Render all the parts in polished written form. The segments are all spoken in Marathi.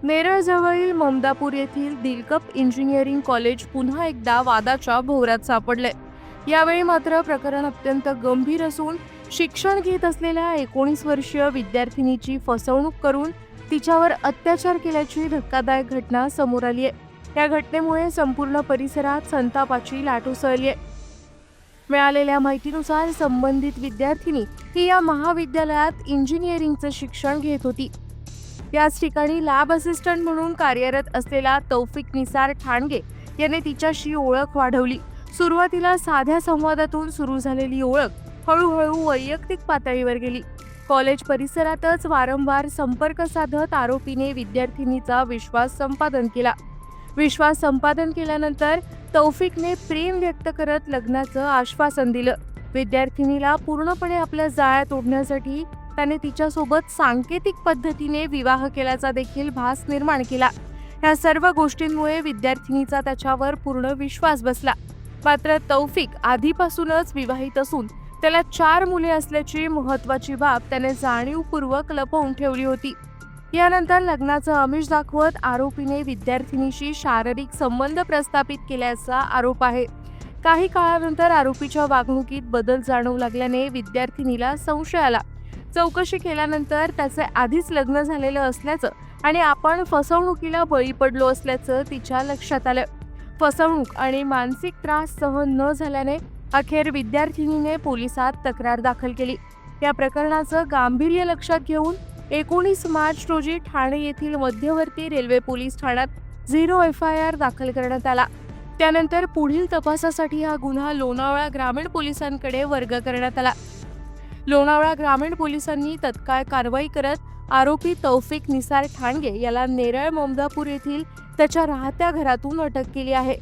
नेरळजवळील ममदापूर येथील दिलकप इंजिनिअरिंग कॉलेज पुन्हा एकदा वादाच्या भोवऱ्यात सापडले। यावेळी मात्र प्रकरण अत्यंत गंभीर असून शिक्षण घेत असलेल्या 19 वर्षीय विद्यार्थिनीची फसवणूक करून तिच्यावर अत्याचार केल्याची धक्कादायक घटना समोर आली आहे। या घटनेमुळे संपूर्ण परिसरात संतापाची लाट उसळली आहे। मिळालेल्या माहितीनुसार संबंधित विद्यार्थिनी ही या महाविद्यालयात इंजिनिअरिंगचं शिक्षण घेत होती। याच ठिकाणी लॅब असिस्टंट म्हणून कार्यरत असलेला तौफिक निसार ठाणगे याने तिच्याशी ओळख वाढवली। सुरुवातीला साध्या संवादातून सुरू झालेली ओळख हळूहळू वैयक्तिक पातळीवर गेली। कॉलेज परिसरातच वारंवार संपर्क साधत आरोपीने विद्यार्थिनीचा विश्वास संपादन केल्यानंतर तौफिकने प्रेम व्यक्त करत लग्नाचं आश्वासन दिलं। विद्यार्थिनीला पूर्णपणे आपल्या जाळ्यात ओढण्यासाठी त्याने तिच्यासोबत सांकेतिक पद्धतीने विवाह केल्याचा देखील भास निर्माण केला। या सर्व गोष्टींमुळे विद्यार्थिनीचा त्याच्यावर पूर्ण विश्वास बसला। मात्र तौफिक आधीपासूनच विवाहित असून त्याला 4 मुले असल्याची महत्त्वाची बाब त्याने जाणीवपूर्वक लपवून ठेवली होती। यानंतर लग्नाचं आमिष दाखवत आरोपीने विद्यार्थिनीशी शारीरिक संबंध प्रस्थापित केल्याचा आरोप आहे। काही काळानंतर आरोपीच्या वागणुकीत बदल जाणवू लागल्याने विद्यार्थिनीला संशय आला। चौकशी केल्यानंतर त्याचे आधीच लग्न झालेलं असल्याचं आणि आपण फसवणुकीला बळी पडलो असल्याचं तिच्या लक्षात आलं। फसवणूक आणि मानसिक त्रास सहन न झाल्याने अखेर विद्यार्थिनीने पोलिसात तक्रार दाखल केली। या प्रकरणाचं गांभीर्य लक्षात घेऊन 19 मार्च रोजी ठाणे येथील मध्यवर्ती रेल्वे पोलीस ठाण्यात 0 FIR दाखल करण्यात आला। त्यानंतर पुढील तपासासाठी हा गुन्हा लोणावळा ग्रामीण पोलिसांकडे वर्ग करण्यात आला। लोणावळा ग्रामीण पोलिसांनी तत्काळ कारवाई करत आरोपी तौफिक निसार ठाणगे याला नेरळ ममदापूर येथील त्याच्या राहत्या घरातून अटक केली आहे।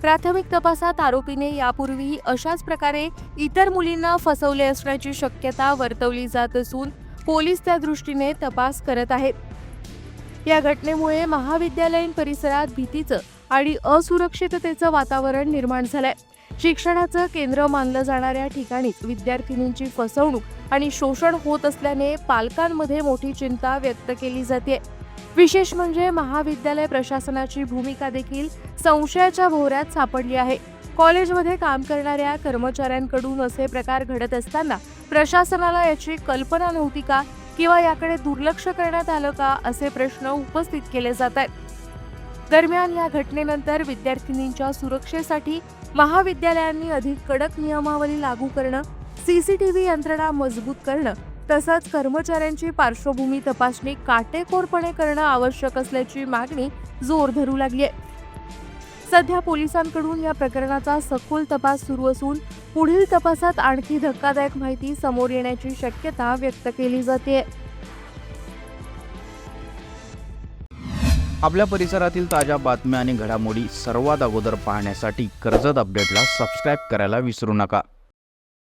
प्राथमिक तपासात आरोपीने यापूर्वीही अशाच प्रकारे इतर मुलींना फसवले असण्याची शक्यता वर्तवली जात असून पोलीस त्या दृष्टीने तपास करत आहेत। या घटनेमुळे महाविद्यालयीन परिसरात भीतीचं आणि असुरक्षिततेचं वातावरण निर्माण झालंय। शिक्षणाचं केंद्र मानलं जाणाऱ्या ठिकाणीच विद्यार्थिनींची फसवणूक आणि शोषण होत असल्याने पालकांमध्ये मोठी चिंता व्यक्त केली जाते। विशेष म्हणजे महाविद्यालय प्रशासनाची भूमिका देखील संशयाच्या भोवऱ्यात सापडली आहे। कॉलेजमध्ये काम करणाऱ्या कर्मचाऱ्यांकडून असे प्रकार घडत असताना प्रशासनाला याची कल्पना नव्हती का किंवा याकडे दुर्लक्ष करण्यात आलं का असे प्रश्न उपस्थित केले जात आहेत। दरम्यान या घटनेनंतर विद्यार्थिनींच्या सुरक्षेसाठी महाविद्यालयांनी अधिक कडक नियमावली लागू करणं, CCTV यंत्रणा मजबूत करणं तसंच कर्मचाऱ्यांची पार्श्वभूमी तपासणी काटेकोरपणे करणं आवश्यक असल्याची मागणी जोर धरू लागली आहे। सध्या पोलिसांकडून या प्रकरणाचा सखोल तपास सुरू असून पुढील तपासात आणखी धक्कादायक माहिती समोर येण्याची शक्यता व्यक्त केली जाते। आपल्या परिसरातील ताज्या बातम्या आणि घडामोडी सर्वात अगोदर पाहण्यासाठी कर्जत अपडेटला सबस्क्राईब करायला विसरू नका।